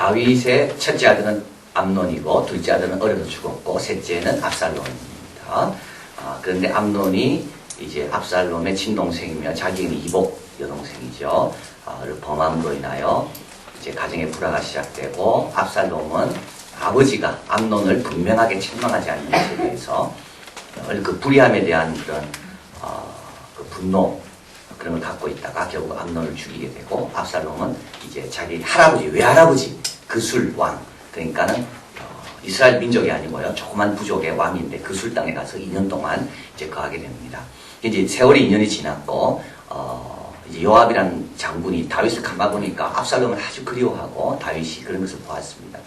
다윗의 첫째 아들은 암논이고 둘째 아들은 어려서 죽었고 셋째는 압살롬입니다. 그런데 암논이 이제 압살롬의 친동생이며 자기는 이복 여동생이죠. 범함으로 인하여 이제 가정의 불화가 시작되고 압살롬은 아버지가 암논을 분명하게 책망하지 않는 것에 대해서 그 불의함에 대한 그런 그 분노 그런 걸 갖고 있다가 결국 암논을 죽이게 되고 압살롬은 이제 자기 할아버지 외할아버지 그술 왕 그러니까는 이스라엘 민족이 아니고요 조그만 부족의 왕인데 그술 땅에 가서 2년 동안 이제 거하게 됩니다. 이제 세월이 2년이 지났고 이제 요압이라는 장군이 다윗을 감아보니까 압살롬을 아주 그리워하고 다윗이 그런 것을 보았습니다.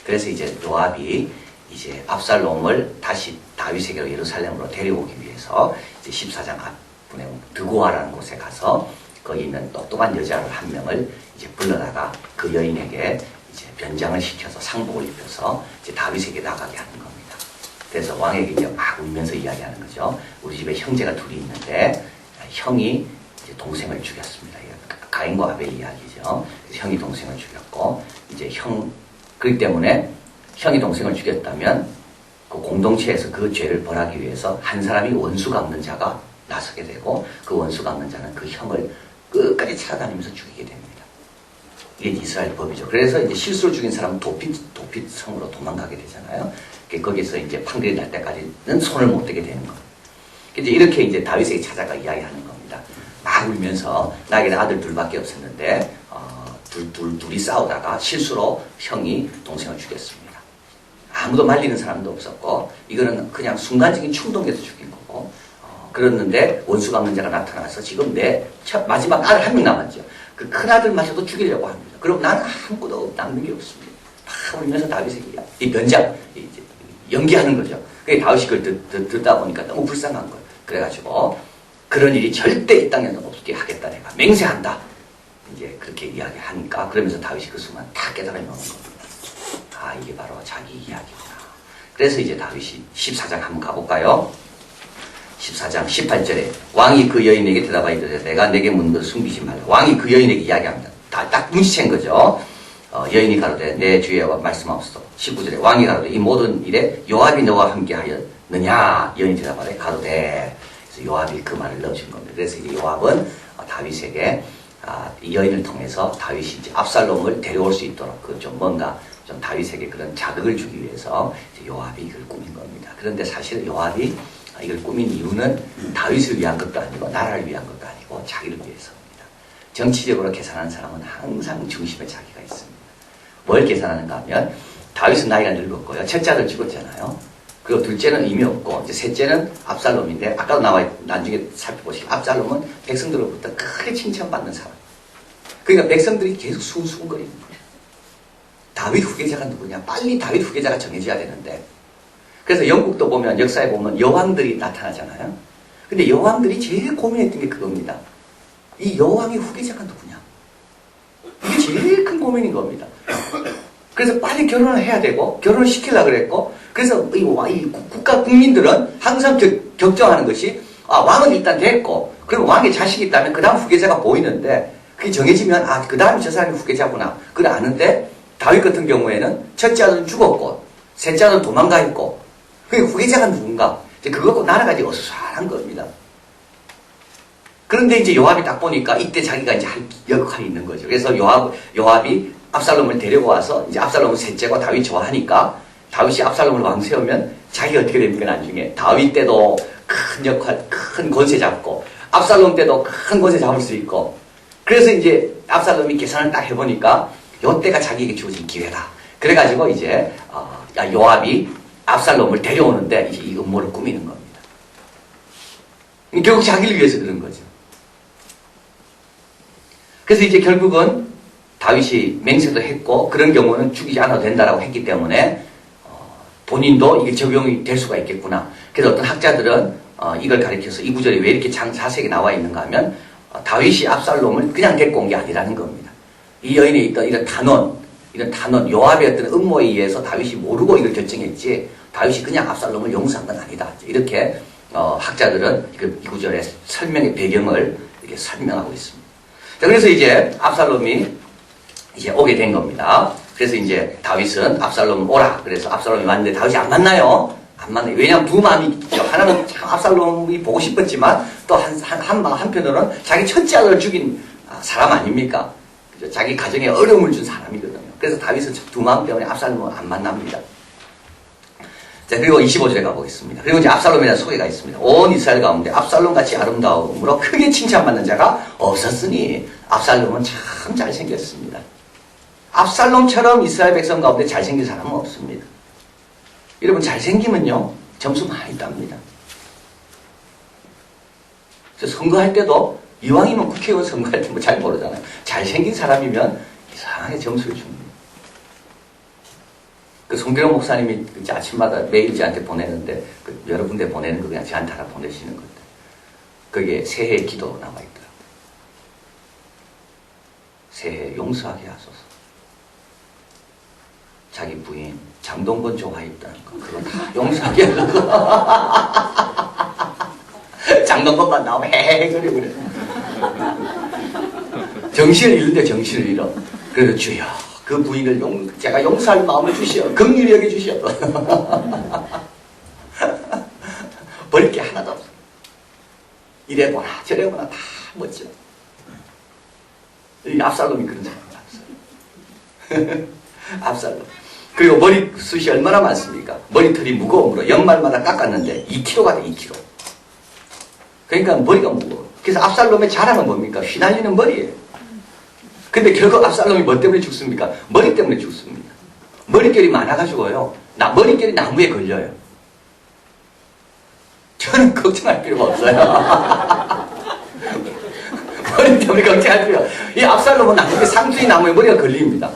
그래서 이제 요압이 이제 압살롬을 다시 다윗에게로 예루살렘으로 데려오기 위해서 이제 14장 앞분에 드고아라는 곳에 가서 거기 있는 똑똑한 여자를 한 명을 이제 불러다가 그 여인에게 이제 변장을 시켜서 상복을 입혀서 이제 다윗에게 나가게 하는 겁니다. 그래서 왕에게 이제 막 울면서 이야기하는 거죠. 우리 집에 형제가 둘이 있는데 형이 이제 동생을 죽였습니다. 가인과 아벨 이야기죠. 형이 동생을 죽였고 이제 그렇기 때문에 형이 동생을 죽였다면 그 공동체에서 그 죄를 벌하기 위해서 한 사람이 원수 갚는 자가 나서게 되고 그 원수 갚는 자는 그 형을 끝까지 찾아다니면서 죽이게 됩니다. 이게 이스라엘 법이죠. 그래서 이제 실수로 죽인 사람은 도핏 성으로 도망가게 되잖아요. 거기서 이제 판결이 날 때까지는 손을 못 대게 되는 거예요. 이제 이렇게 이제 다윗에게 찾아가 이야기하는 겁니다. 막 울면서 나에게는 아들 둘밖에 없었는데 둘이 싸우다가 실수로 형이 동생을 죽였습니다. 아무도 말리는 사람도 없었고 이거는 그냥 순간적인 충동에서 죽인 거고 그랬는데 원수 갚는 자가 나타나서 지금 내 마지막 아들 한 명 남았죠. 그 큰아들마저도 죽이려고 합니다. 그럼 나는 아무것도 남는 게 없습니다. 막 울면서 다윗에게 이 변장 연기하는 거죠. 그게 다윗이 그걸 듣다 보니까 너무 불쌍한 거예요. 그래가지고 그런 일이 절대 이 땅에는 없게 하겠다 내가 맹세한다. 이제 그렇게 이야기하니까 그러면서 다윗이 그 순간 다 깨달아 놓는 겁니다. 이게 바로 자기 이야기구나. 그래서 이제 다윗이 14장 한번 가볼까요? 14장 18절에 왕이 그 여인에게 대답하여 이르되 내가 내게 묻는 것을 숨기지 말라. 왕이 그 여인에게 이야기합니다. 딱 눈치챈 거죠. 여인이 가로되 내 주의 말씀하옵소서. 19절에 왕이 가로되 이 모든 일에 요압이 너와 함께 하였느냐. 여인이 대답하되 가로되. 그래서 요압이 그 말을 넣어준 겁니다. 그래서 이제 요압은 다윗에게 이 여인을 통해서 다윗이 이제 압살롬을 데려올 수 있도록 그 좀 뭔가 좀 다윗에게 그런 자극을 주기 위해서 이제 요압이 이걸 꾸민 겁니다. 그런데 사실 요압이 이걸 꾸민 이유는 다윗을 위한 것도 아니고 나라를 위한 것도 아니고 자기를 위해서입니다. 정치적으로 계산하는 사람은 항상 중심에 자기가 있습니다. 뭘 계산하는가 하면 다윗은 나이가 늙었고요. 첫째 아들 죽었잖아요. 그리고 둘째는 의미 없고 이제 셋째는 압살롬인데 아까도 나중에 살펴보시면 압살롬은 백성들로부터 크게 칭찬받는 사람. 그러니까 백성들이 계속 수군수군거리는 거예요. 다윗 후계자가 누구냐? 빨리 다윗 후계자가 정해져야 되는데 그래서 영국도 보면 역사에 보면 여왕들이 나타나잖아요. 근데 여왕들이 제일 고민했던 게 그겁니다. 이 여왕의 후계자가 누구냐? 이게 제일 큰 고민인 겁니다. 그래서 빨리 결혼을 해야 되고 결혼을 시키려고 그랬고 그래서 이 국가 국민들은 항상 격정하는 것이 왕은 일단 됐고 그리고 왕의 자식이 있다면 그 다음 후계자가 보이는데 그게 정해지면 그 다음 저 사람이 후계자구나 그걸 아는데 다윗 같은 경우에는 첫째 아들은 죽었고 셋째 아들은 도망가 있고 그 후계자가 누군가 이제 그거 나라가 이제 어수선한 겁니다. 그런데 이제 요압이 딱 보니까 이때 자기가 이제 할 역할이 있는 거죠. 그래서 요압이 압살롬을 데리고 와서 이제 압살롬은 셋째고 다윗 좋아하니까 다윗이 압살롬을 왕 세우면 자기가 어떻게 됩니까 나중에 다윗 때도 큰 역할 큰 권세 잡고 압살롬 때도 큰 권세 잡을 수 있고 그래서 이제 압살롬이 계산을 딱 해보니까 요때가 자기에게 주어진 기회다. 그래가지고 이제 요압이 압살롬을 데려오는데 이제 이 음모를 꾸미는 겁니다. 결국 자기를 위해서 그런 거죠. 그래서 이제 결국은 다윗이 맹세도 했고 그런 경우는 죽이지 않아도 된다라고 했기 때문에 본인도 이게 적용이 될 수가 있겠구나. 그래서 어떤 학자들은 이걸 가리켜서 이 구절이 왜 이렇게 자세하게 나와 있는가 하면 다윗이 압살롬을 그냥 데리고 온 게 아니라는 겁니다. 이 여인에 있던 이런 단원, 요압의 어떤 음모에 의해서 다윗이 모르고 이걸 결정했지 다윗이 그냥 압살롬을 용서한 건 아니다. 이렇게 학자들은 이 구절의 설명의 배경을 이렇게 설명하고 있습니다. 자, 그래서 이제 압살롬이 이제 오게 된 겁니다. 그래서 이제 다윗은 압살롬 오라. 그래서 압살롬이 왔는데 다윗이 안 만나요. 안 만나요. 왜냐하면 두 마음이 있죠. 하나는 참 압살롬이 보고 싶었지만 또 한편으로는 자기 첫째 아들을 죽인 사람 아닙니까? 그죠? 자기 가정에 어려움을 준 사람이거든요. 그래서 다윗은 두 마음 때문에 압살롬을 안 만납니다. 자, 그리고 25절에 가보겠습니다. 그리고 이제 압살롬에 대한 소개가 있습니다. 온 이스라엘 가운데 압살롬같이 아름다움으로 크게 칭찬받는 자가 없었으니 압살롬은 참 잘생겼습니다. 압살롬처럼 이스라엘 백성 가운데 잘생긴 사람은 없습니다. 여러분 잘생기면요 점수 많이 땁니다. 그래서 선거할 때도 이왕이면 국회의원 선거할 때 뭐 잘 모르잖아요. 잘생긴 사람이면 이상하게 점수를 줍니다. 그 송기룡 목사님이 아침마다 매일 저한테 보내는데 여러 군데 보내는 거 그냥 저한테 하나 보내시는 건데 거기에 새해 기도 나와 있더라고요. 새해 용서하게 하소서. 자기 부인 장동건 좋아했다는 거 그거 다 용서하게 하소서. 장동건만 나오면 헤헤거리고 그래. 정신을 잃는데 정신을 잃어. 그래서 주여 그 부인을 제가 용서할 마음을 주시오. 긍휼히 여겨주시오. 버릴 게 하나도 없어. 이래보나 저래보나 다 멋져. 이 압살롬이 그런 사람이 압살롬. 그리고 머리숱이 얼마나 많습니까? 머리털이 무거움으로 연말마다 깎았는데 2kg가 돼 2kg. 그러니까 머리가 무거워. 그래서 압살롬의 자랑은 뭡니까? 휘날리는 머리예요. 근데 결국 압살롬이 뭐 때문에 죽습니까? 머리 때문에 죽습니다. 머릿결이 많아가지고요. 머릿결이 나무에 걸려요. 저는 걱정할 필요가 없어요. 머리 때문에 걱정할 필요가 없어요. 이 압살롬은 나중에 상수리 나무에 머리가 걸립니다.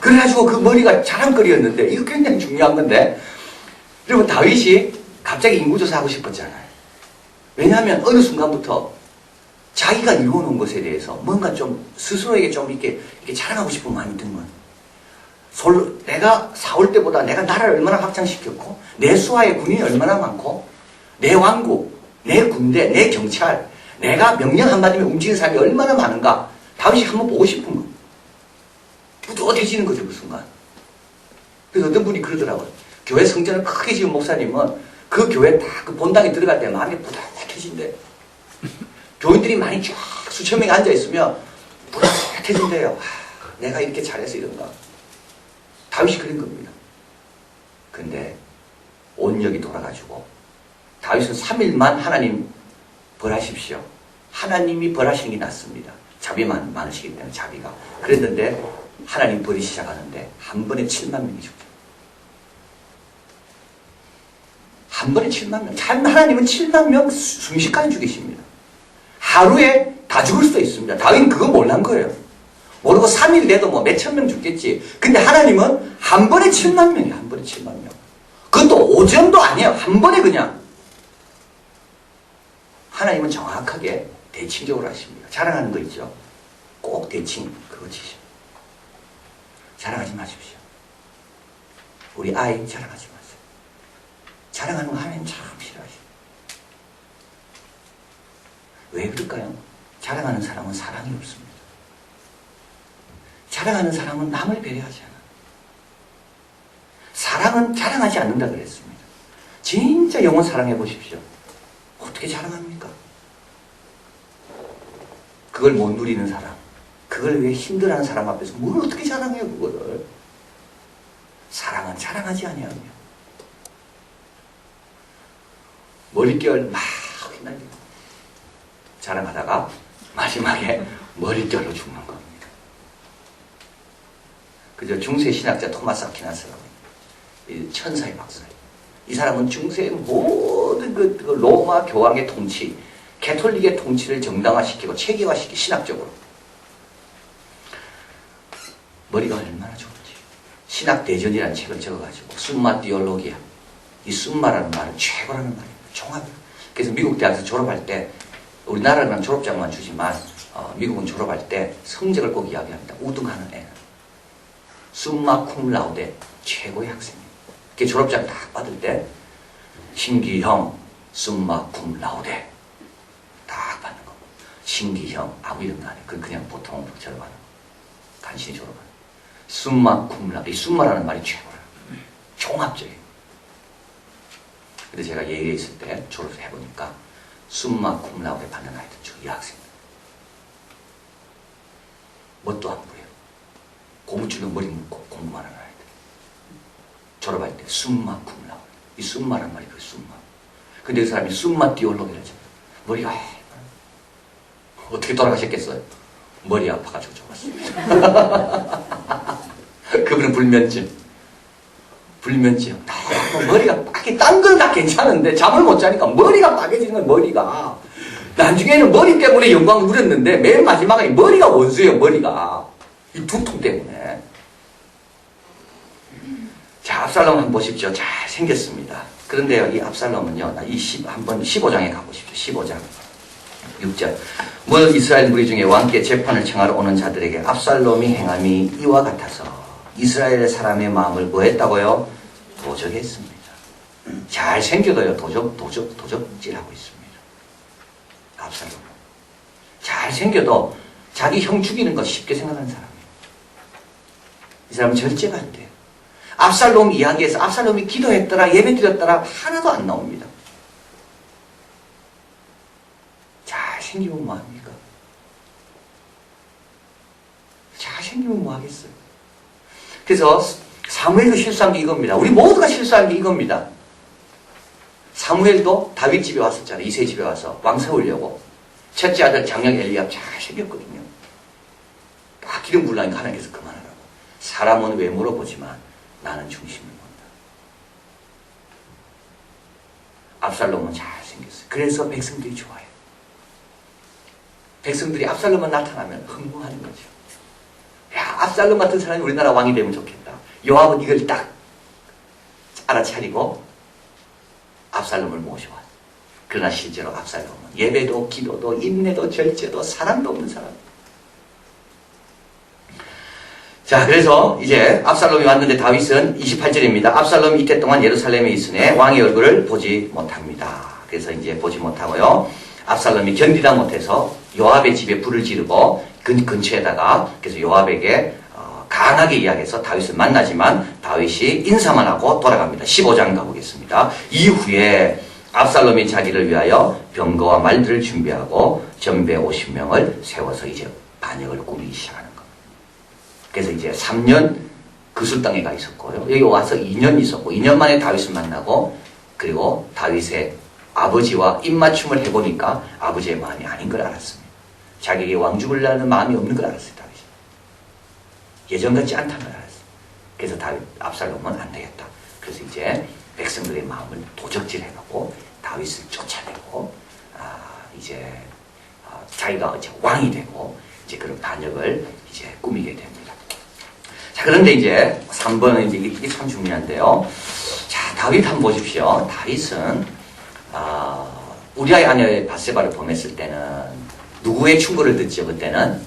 그래가지고 그 머리가 자랑거리였는데 이거 굉장히 중요한 건데 여러분 다윗이 갑자기 인구조사하고 싶었잖아요. 왜냐하면 어느 순간부터 자기가 이루어놓은 것에 대해서 뭔가 좀 스스로에게 좀 이렇게 자랑하고 싶은 마음이 든 거예요. 내가 사올 때보다 내가 나라를 얼마나 확장시켰고 내 수하의 군인이 얼마나 많고 내 왕국, 내 군대, 내 경찰 내가 명령 한마디면 움직이는 사람이 얼마나 많은가 다윗이 한번 보고 싶은 거예요. 뿌듯해지는 거죠 그 순간. 그래서 어떤 분이 그러더라고요. 교회 성전을 크게 지은 목사님은 그 교회 딱 그 본당에 들어갈 때 마음이 뿌듯해진대. 교인들이 많이 쫙 수천 명이 앉아있으면 뿌듯해진대요. 내가 이렇게 잘해서 이런가. 다윗이 그런 겁니다. 근데 온역이 돌아가지고 다윗은 3일만 하나님 벌하십시오. 하나님이 벌하시는 게 낫습니다. 자비 많으시기 때문에 자비가. 그랬는데 하나님 벌이 시작하는데 한 번에 7만 명이 죽죠. 한 번에 7만 명. 하나님은 7만 명 순식간에 죽이십니다. 하루에 다 죽을 수도 있습니다. 다윗은 그거 몰란 거예요. 모르고 3일 내도 뭐 몇천 명 죽겠지. 근데 하나님은 한 번에 7만 명이에요. 한 번에 7만 명. 그것도 오전도 아니에요. 한 번에 그냥. 하나님은 정확하게 대칭적으로 하십니다. 자랑하는 거 있죠. 꼭 대칭 그거 치십니다. 자랑하지 마십시오. 우리 아이 자랑하지 마세요. 자랑하는 거 하나님 참 싫어하시죠. 왜 그럴까요? 자랑하는 사람은 사랑이 없습니다. 자랑하는 사람은 남을 배려하지 않아요. 사랑은 자랑하지 않는다 그랬습니다. 진짜 영혼 사랑해 보십시오. 어떻게 자랑합니까? 그걸 못 누리는 사람, 그걸 위해 힘들어하는 사람 앞에서 뭘 어떻게 자랑해요 그거를. 사랑은 자랑하지 아니하며 머릿결 막 휘날리고 자랑하다가 마지막에 머릿결로 죽는 겁니다. 그저 중세 신학자 토마스 아퀴나스라고 이 천사의 박사예요. 이 사람은 중세의 모든 그 로마 교황의 통치, 개톨릭의 통치를 정당화시키고 체계화시키고 신학적으로 머리가 얼마나 좋은지 신학대전이라는 책을 적어가지고 숨마 디올로기아, 이 숨마라는 말은 최고라는 말이에요. 종합이에요. 그래서 미국 대학에서 졸업할 때 우리나라는 졸업장만 주지만 미국은 졸업할 때 성적을 꼭 이야기합니다. 우등하는 애는 숨마 쿰 라우데 최고의 학생이에요. 그 졸업장 딱 받을 때 신기형 숨마 쿰 라우데 딱 받는 거. 신기형 아무 이름도 안 해. 그냥 보통으로 졸업하는 거. 간신히 졸업하는 거. 숨마 쿰라. 이 숨마라는 말이 최고예요. 종합적이에요. 근데 제가 예일에 있을 때 졸업을 해보니까 숨마 쿰라오에 받는 아이들 중 여학생들. 뭣도 안 부려요. 고무줄로 머리 묶고 공부만 하는 아이들. 졸업할 때 숨마 쿰라. 이 숨마란 말이 그 숨마. 근데 그 사람이 숨마 띠올로기라죠. 머리가 어떻게 돌아가셨겠어요? 머리 아파가지고 죽었습니다. 그분은 불면증. 머리가 빠개, 딴 건 다 괜찮은데 잠을 못 자니까 머리가 빠개지는 거예요, 머리가. 나중에는 머리 때문에 영광을 누렸는데 맨 마지막에 머리가 원수예요, 머리가. 이 두통 때문에. 자, 압살롬 한번 보십시오. 잘 생겼습니다. 그런데요, 이 압살롬은요, 한번 15장에 가보십시오. 15장. 6절. 뭐 이스라엘 무리 중에 왕께 재판을 청하러 오는 자들에게 압살롬이 행함이 이와 같아서 이스라엘 사람의 마음을 뭐 했다고요? 도적했습니다. 잘 생겨도요, 도적질하고 있습니다. 압살롬. 잘 생겨도 자기 형 죽이는 거 쉽게 생각하는 사람이에요. 이 사람은 절제가 안 돼요. 압살롬 이야기에서 압살롬이 기도했더라, 예배드렸더라, 하나도 안 나옵니다. 잘생기면 뭐합니까? 잘생기면 뭐하겠어요? 그래서 사무엘도 실수한 게 이겁니다. 우리 모두가 실수한 게 이겁니다. 사무엘도 다윗 집에 왔었잖아요. 이세 집에 와서 왕 세우려고. 첫째 아들 장녀 엘리압 잘생겼거든요. 딱 기름 불라니까 하나님께서 그만하라고. 사람은 외모로 보지만 나는 중심을 본다. 압살롬은 잘생겼어요. 그래서 백성들이 좋아해요. 백성들이 압살롬만 나타나면 흥분하는 거죠. 야, 압살롬 같은 사람이 우리나라 왕이 되면 좋겠다. 요압은 이걸 딱 알아차리고 압살롬을 모셔왔어요. 그러나 실제로 압살롬은 예배도 기도도 인내도 절제도 사랑도 없는 사람. 자, 그래서 이제 압살롬이 왔는데 다윗은 28절입니다. 압살롬이 이때 동안 예루살렘에 있으니 왕의 얼굴을 보지 못합니다. 그래서 이제 보지 못하고요. 압살롬이 견디다 못해서 요압의 집에 불을 지르고 근처에다가 그래서 요압에게 강하게 이야기해서 다윗을 만나지만 다윗이 인사만 하고 돌아갑니다. 15장 가보겠습니다. 이후에 압살롬이 자기를 위하여 병거와 말들을 준비하고 전배 50명을 세워서 이제 반역을 꾸미기 시작하는 겁니다. 그래서 이제 3년 그술 땅에 가 있었고요. 여기 와서 2년 있었고 2년 만에 다윗을 만나고 그리고 다윗의 아버지와 입맞춤을 해보니까 아버지의 마음이 아닌 걸 알았습니다. 자기에게 왕 죽으려는 마음이 없는 걸 알았어요. 다윗이. 예전 같지 않다는 걸 알았어요. 그래서 다윗 압살롬은 안 되겠다. 그래서 이제 백성들의 마음을 도적질해가고 다윗을 쫓아내고 이제 자기가 이제 왕이 되고 이제 그런 반역을 이제 꾸미게 됩니다. 자, 그런데 이제 3번은 이제 이게 참 중요한데요. 자, 다윗 한번 보십시오. 다윗은 우리아의 아내 바세바를 보냈을 때는 누구의 충고를 듣죠? 그때는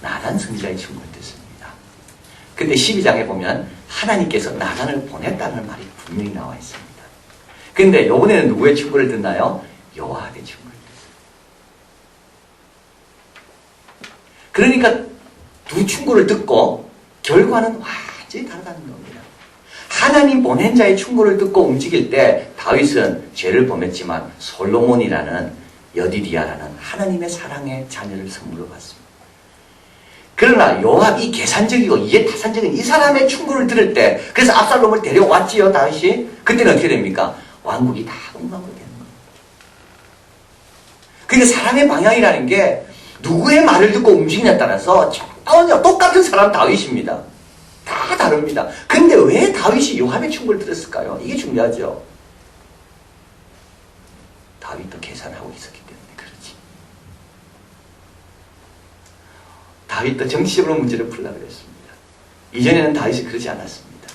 나단 선지자의 충고를 듣습니다. 근데 12장에 보면 하나님께서 나단을 보냈다는 말이 분명히 나와 있습니다. 근데 이번에는 누구의 충고를 듣나요? 요압의 충고를 듣습니다. 그러니까 두 충고를 듣고 결과는 완전히 다르다는 겁니다. 하나님 보낸 자의 충고를 듣고 움직일 때 다윗은 죄를 범했지만 솔로몬이라는 여디디아라는 하나님의 사랑의 자녀를 선물로 받습니다. 그러나 요압이 계산적이고 이해타산적인 이 사람의 충고를 들을 때 그래서 압살롬을 데려왔지요. 다윗이. 그때는 어떻게 됩니까? 왕국이 다 엉망으로 되는 겁니다. 그러니까 사람의 방향이라는 게 누구의 말을 듣고 움직이냐에 따라서 전혀 똑같은 사람 다윗입니다. 다 다릅니다. 근데 왜 다윗이 요압의 충고를 들었을까요? 이게 중요하죠. 다윗도 계산하고 있었기 때문에 그렇지. 다윗도 정치적으로 문제를 풀려고 그랬습니다. 이전에는 다윗이 그러지 않았습니다.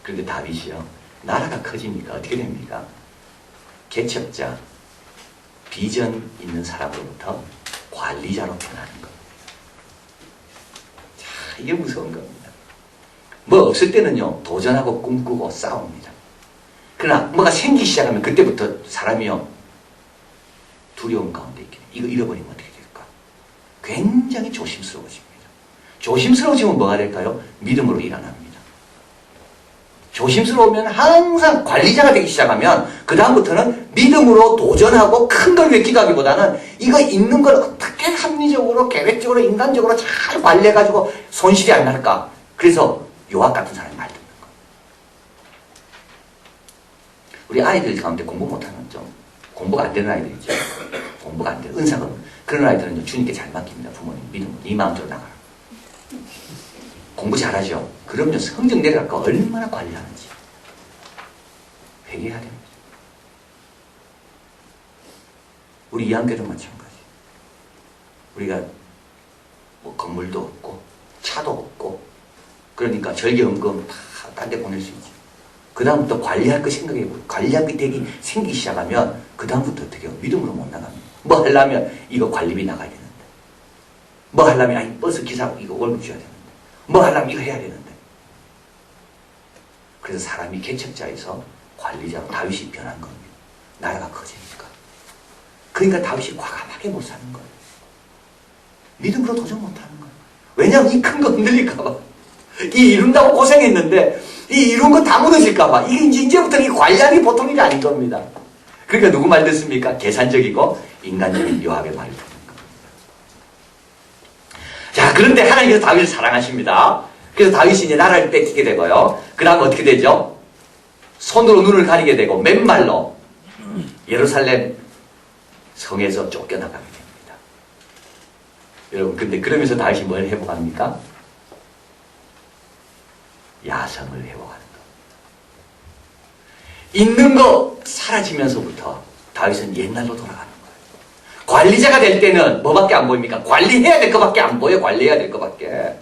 그런데 다윗이요. 나라가 커지니까 어떻게 됩니까? 개척자, 비전 있는 사람으로부터 관리자로 변하는 겁니다. 자, 이게 무서운 겁니다. 뭐 없을 때는요, 도전하고 꿈꾸고 싸웁니다. 그러나 뭐가 생기기 시작하면 그때부터 사람이요, 두려움 가운데 있게 이거 잃어버리면 어떻게 될까? 굉장히 조심스러워집니다. 조심스러워지면 뭐가 될까요? 믿음으로 일어납니다. 조심스러우면 항상 관리자가 되기 시작하면 그 다음부터는 믿음으로 도전하고 큰 걸 위해 기도하기보다는 이거 있는 걸 어떻게 합리적으로 계획적으로 인간적으로 잘 관리해가지고 손실이 안 날까. 그래서 요압 같은 사람이 말 듣는 거예요. 우리 아이들 가운데 공부 못하는 좀 공부가 안 되는 아이들 있죠. 공부가 안 되는 은사가 없는 그런 아이들은 주님께 잘 맡깁니다. 부모님 믿음으로 네 마음대로 나가라. 공부 잘하죠. 그럼요. 성적 내려갈까 얼마나 관리하는지 회개해야 됩니다. 우리 이한교도 마찬가지. 우리가 뭐 건물도 없고 차도 없고 그러니까 절개헌금 다 딴 데 보낼 수 있지. 그 다음부터 관리할 거 생각해보고 관리할 게 생기기 시작하면 그 다음부터 어떻게 해요? 믿음으로 못 나갑니다. 뭐 하려면 이거 관리비 나가야 되는데 뭐 하려면 아니 버스 기사 이거 월급 줘야 되는데 뭐 하려면 이거 해야 되는데 그래서 사람이 개척자에서 관리자로 다윗이 변한 겁니다. 나라가 커지니까. 그러니까 다윗이 과감하게 못 사는 거예요. 믿음으로 도전 못하는 거예요. 왜냐하면 이 큰 거 흔들릴까 봐. 이 이룬다고 고생했는데 이 이룬 거 다 무너질까 봐. 이게 이제부터는 이 관리하기 보통 일이 아닌 겁니다. 그러니까 누구 말 듣습니까? 계산적이고 인간적인 요압의 말을 듣는 겁니다. 자, 그런데 하나님께서 다윗을 사랑하십니다. 그래서 다윗이 이제 나라를 뺏기게 되고요. 그 다음 어떻게 되죠? 손으로 눈을 가리게 되고 맨발로 예루살렘 성에서 쫓겨나가게 됩니다. 여러분, 근데 그러면서 다윗이 뭘 회복합니까? 야성을 회복하는 것. 있는 거 사라지면서부터 다윗은 옛날로 돌아가는 거예요. 관리자가 될 때는 뭐밖에 안 보입니까? 관리해야 될 것밖에 안 보여요. 관리해야 될 것밖에.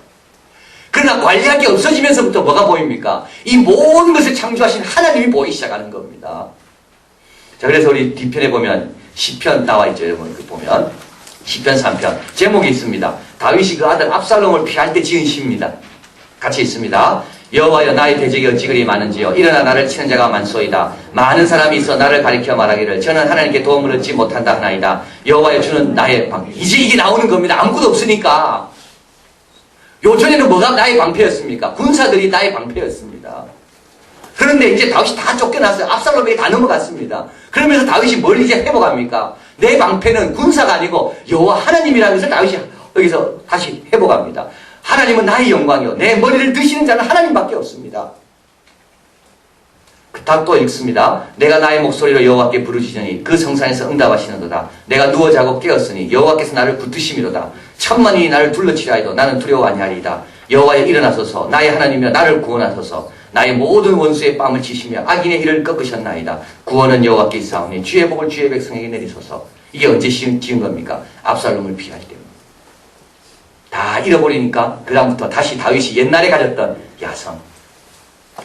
그러나 관리할 게 없어지면서부터 뭐가 보입니까? 이 모든 것을 창조하신 하나님이 보이기 시작하는 겁니다. 자, 그래서 우리 뒤편에 보면 시편 나와 있죠. 여러분, 그 보면 시편 3편 제목이 있습니다. 다윗이 그 아들 압살롬을 피할 때 지은 시입니다. 같이 있습니다. 여호와여 나의 대적이 어찌 그리 많은지요. 일어나 나를 치는 자가 많소이다. 많은 사람이 있어 나를 가리켜 말하기를 저는 하나님께 도움을 얻지 못한다 하나이다. 여호와여 주는 나의 방패. 이제 이게 나오는 겁니다. 아무것도 없으니까. 요전에는 뭐가 나의 방패였습니까? 군사들이 나의 방패였습니다. 그런데 이제 다윗이 다 쫓겨났어요. 압살롬에게 다 넘어갔습니다. 그러면서 다윗이 뭘 이제 회복합니까? 내 방패는 군사가 아니고 여호와 하나님이라는 것을 다윗이 여기서 다시 회복합니다. 하나님은 나의 영광이요. 내 머리를 드시는 자는 하나님밖에 없습니다. 그 다음 또 읽습니다. 내가 나의 목소리로 여호와께 부르짖으니 그 성산에서 응답하시는도다. 내가 누워 자고 깨었으니 여호와께서 나를 붙드심이로다. 천만이 나를 둘러치라 해도 나는 두려워 아니하리이다. 여호와여 일어나소서. 나의 하나님이여 나를 구원하소서. 나의 모든 원수의 뺨을 치시며 악인의 일을 꺾으셨나이다. 구원은 여호와께 있사오니 주의 복을 주의 백성에게 내리소서. 이게 언제 지은 겁니까? 압살롬을 피할 때입니다. 다 잃어버리니까 그 다음부터 다시 다윗이 옛날에 가졌던 야성,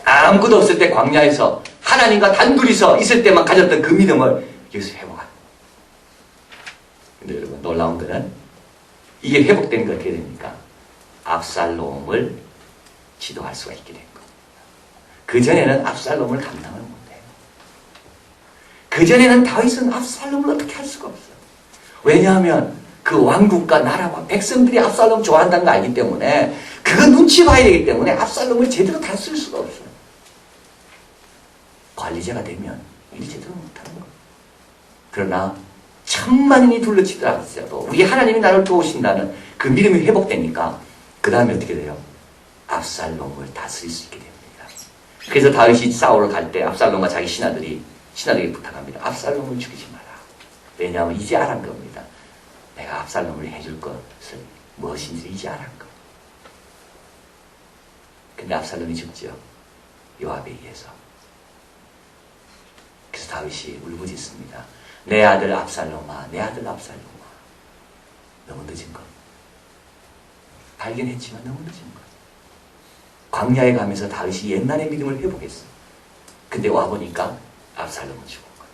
아무것도 없을 때 광야에서 하나님과 단둘이서 있을 때만 가졌던 그 믿음을 여기서 회복하는. 근데 여러분 놀라운 거는 이게 회복된 게 어떻게 됩니까? 압살롬을 지도할 수가 있게 된 겁니다. 그전에는 압살롬을 감당을 못해요. 그전에는 다윗은 압살롬을 어떻게 할 수가 없어요. 왜냐하면 그 왕국과 나라와 백성들이 압살롬 좋아한다는 거 알기 때문에 그거 눈치 봐야 되기 때문에 압살롬을 제대로 다쓸 수가 없어요. 관리자가 되면 일 제대로 못하는 거예요. 그러나 천만인이 둘러치더라도 우리 하나님이 나를 도우신다는 그 믿음이 회복되니까 그 다음에 어떻게 돼요? 압살롬을 다스릴 수 있게 됩니다. 그래서 다윗이 싸우러 갈 때 압살롬과 자기 신하들에게 부탁합니다. 압살롬을 죽이지 마라. 왜냐하면 이제 알은 겁니다. 내가 압살롬을 해줄 것을 무엇인지 이제 알은 거. 근데 압살롬이 죽죠. 요압에 의해서. 그래서 다윗이 울부짖습니다. 내 아들 압살롬아, 내 아들 압살롬아. 너무 늦은 것. 발견했지만 너무 늦은 것. 광야에 가면서 다윗이 옛날의 믿음을 회복했어. 근데 와보니까 압살롬은 죽은 거예요.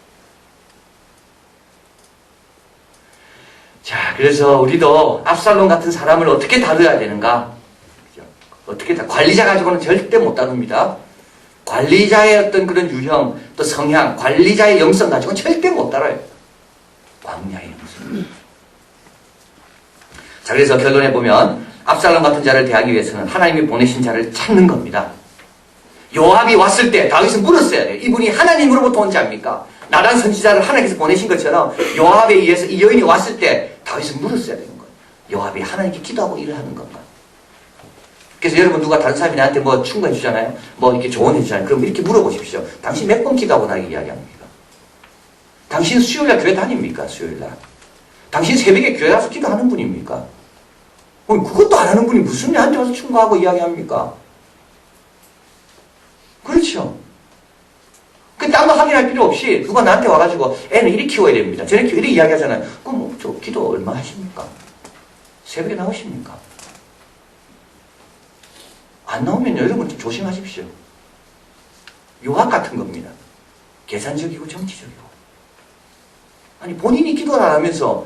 자, 그래서 우리도 압살롬 같은 사람을 어떻게 다뤄야 되는가? 어떻게 관리자 가지고는 절대 못 다룹니다. 관리자의 어떤 그런 유형, 또 성향, 관리자의 영성 가지고는 절대 못 다뤄요. 광야의 영성. 자, 그래서 결론에 보면 압살롬 같은 자를 대하기 위해서는 하나님이 보내신 자를 찾는 겁니다. 요압이 왔을 때 다윗은 물었어야 돼요. 이분이 하나님으로부터 온 자입니까? 나단 선지자를 하나님께서 보내신 것처럼 요압에 의해서 이 여인이 왔을 때 다윗은 물었어야 되는 거예요. 요압이 하나님께 기도하고 일을 하는 건가? 그래서 여러분 누가 다른 사람이 나한테 뭐 충고해 주잖아요. 뭐 이렇게 조언해 주잖아요. 그럼 이렇게 물어보십시오. 당신 몇 번 기도하고 나에게 이야기합니까? 당신 수요일날 교회 다닙니까? 수요일날. 당신 새벽에 교회 가서 기도하는 분입니까? 그것도 안 하는 분이 무슨 나한테 와서 충고하고 이야기합니까? 그렇죠. 딴 거 확인할 필요 없이 누가 나한테 와가지고 애는 이렇게 키워야 됩니다. 저렇게 이렇게 이야기하잖아요. 그럼 저 기도 얼마 하십니까? 새벽에 나오십니까? 안 나오면요, 여러분 좀 조심하십시오. 요압 같은 겁니다. 계산적이고 정치적이고. 아니 본인이 기도를 안 하면서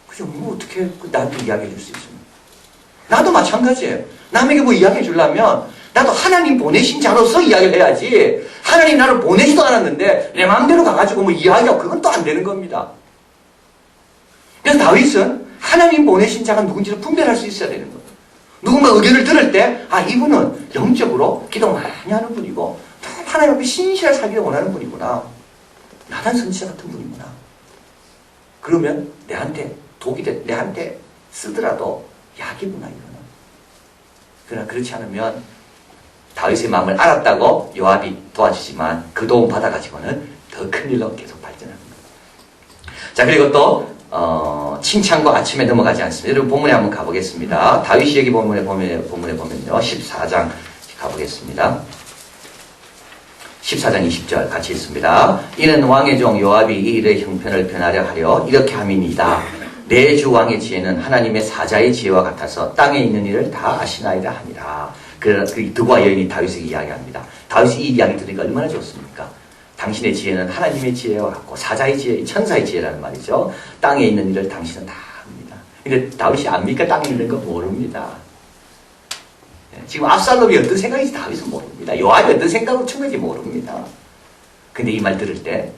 그죠? 뭐 어떻게 나한테 이야기해 줄 수 있습니까? 나도 마찬가지예요. 남에게 뭐 이야기해 주려면 나도 하나님 보내신 자로서 이야기를 해야지. 하나님 나를 보내지도 않았는데 내 마음대로 가가지고 뭐 이야기하고 그건 또 안 되는 겁니다. 그래서 다윗은 하나님 보내신 자가 누군지를 분별할 수 있어야 되는 거예요. 누군가 의견을 들을 때 이분은 영적으로 기도 많이 하는 분이고 하나님 앞에 신실하게 살기를 원하는 분이구나. 나단 선지자 같은 분이구나. 그러면 내한테 독이 내한테 쓰더라도 약이구나 이거는. 그러나 그렇지 않으면 다윗의 마음을 알았다고 요압이 도와주지만 그 도움 받아가지고는 더 큰일로 계속 발전하는 거예요. 자, 그리고 또 칭찬과 아침에 넘어가지 않습니다. 여러분 본문에 한번 가보겠습니다. 다윗이 여기 본문에 보면요 14장 가보겠습니다. 14장 20절 같이 읽습니다. 이는 왕의 종 요압이 이 일의 형편을 변하려 하려 이렇게 함이니이다. 내 주 왕의 지혜는 하나님의 사자의 지혜와 같아서 땅에 있는 일을 다 아시나이다 하니라. 그 드고와 여인이 다윗에게 이야기합니다. 다윗이 이 이야기 들으니까 얼마나 좋습니까? 당신의 지혜는 하나님의 지혜와 같고 사자의 지혜, 천사의 지혜라는 말이죠. 땅에 있는 일을 당신은 다 압니다. 근데 다윗이 압니까? 땅에 있는 거 모릅니다. 지금 압살롬이 어떤 생각인지 다윗은 모릅니다. 요압이 어떤 생각으로 충분히 모릅니다. 근데 이 말 들을 때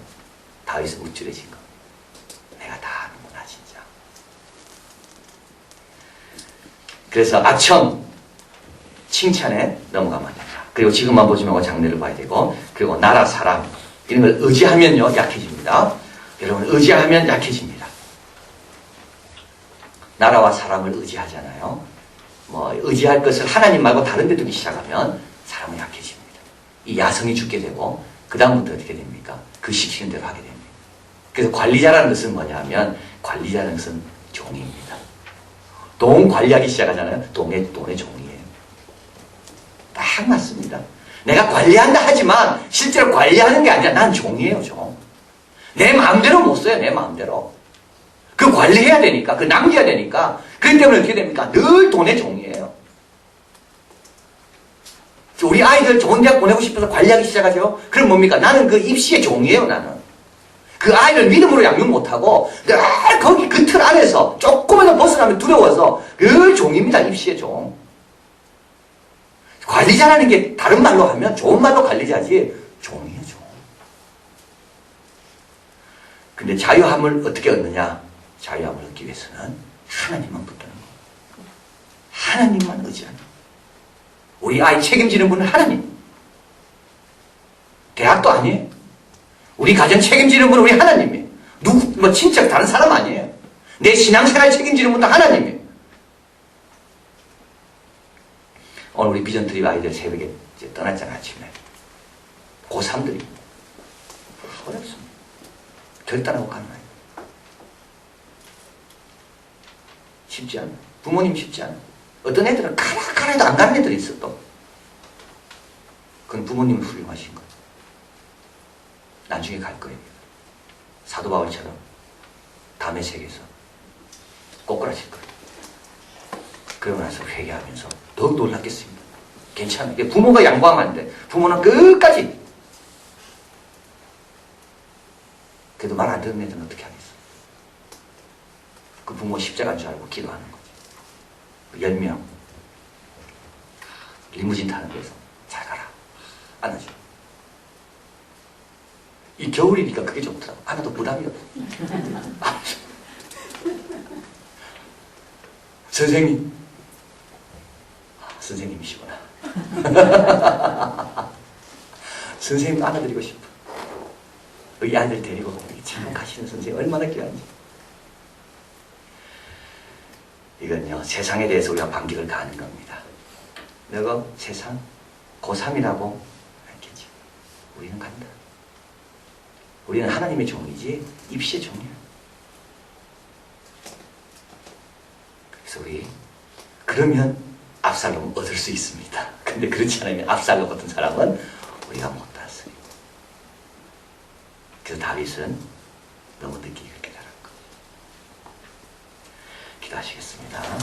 다윗은 우쭐해진 겁니다. 내가 다 아는구나 진짜. 그래서 아첨 칭찬에 넘어가면 안 된다. 그리고 지금만 보지 말고 장래를 봐야 되고, 그리고 나라 사람 이런 걸 의지하면요 약해집니다. 여러분 의지하면 약해집니다. 나라와 사람을 의지하잖아요. 뭐 의지할 것을 하나님 말고 다른 데 두기 시작하면 사람은 약해집니다. 이 야성이 죽게 되고 그 다음부터 어떻게 됩니까? 그 시키는 대로 하게 됩니다. 그래서 관리자라는 것은 뭐냐면 관리자라는 것은 종입니다. 돈 관리하기 시작하잖아요. 돈의 종이에요. 딱 맞습니다. 내가 관리한다 하지만 실제로 관리하는 게 아니라 난 종이에요, 종. 내 마음대로 못 써요, 내 마음대로. 그 관리해야 되니까, 그 남겨야 되니까. 그렇기 때문에 어떻게 됩니까? 늘 돈의 종이에요. 우리 아이들 좋은 대학 보내고 싶어서 관리하기 시작하죠? 그럼 뭡니까? 나는 그 입시의 종이에요, 나는. 그 아이를 믿음으로 양육 못하고, 늘 거기 그 틀 안에서 조금만 벗어나면 두려워서 늘 종입니다, 입시의 종. 관리자라는 게 다른 말로 하면 좋은 말로 관리자지 종이에요, 종. 근데 자유함을 어떻게 얻느냐? 자유함을 얻기 위해서는 하나님만 붙드는 거예요. 하나님만 의지하는 거예요. 우리 아이 책임지는 분은 하나님. 대학도 아니에요. 우리 가정 책임지는 분은 우리 하나님이에요. 뭐 친척 다른 사람 아니에요. 내 신앙생활 책임지는 분도 하나님이에요. 오늘 우리 비전 트립 아이들 새벽에 이제 떠났잖아요, 아침에. 고3들이. 어렵습니다. 결단하고 가는 아이. 쉽지 않아. 부모님 쉽지 않아. 어떤 애들은 가라 해도 안 가는 애들이 있어, 또. 그건 부모님은 훌륭하신 거예요. 나중에 갈 거예요. 사도 바울처럼 담의 세계에서 꼬꾸라질 거예요. 그러고 나서 회개하면서 더욱 놀랐겠습니다. 괜찮아요. 부모가 양보하면 안 돼. 부모는 끝까지. 그래도 말 안 듣는 애들은 어떻게 하겠어? 그 부모 십자가인 줄 알고 기도하는 거지. 10명 리무진 타는 데서 잘 가라. 안아줘. 이 겨울이니까 그게 좋더라고. 안아도 부담이 없어. 선생님 선생님이시구나. 선생님도 안아드리고 싶어. 이 아이들 데리고 참 가시는 선생님 얼마나 귀한지. 이건요, 세상에 대해서 우리가 반격을 가하는 겁니다. 너가 세상 고3이라고 했겠지. 우리는 간다. 우리는 하나님의 종이지 입시의 종이야. 그래서 우리 그러면 압살롬 얻을 수 있습니다. 근데 그렇지 않으면 압살롬 같은 사람은 우리가 못 봤어요. 그래서 다윗은 너무 늦게 깨달은 거. 기도하시겠습니다.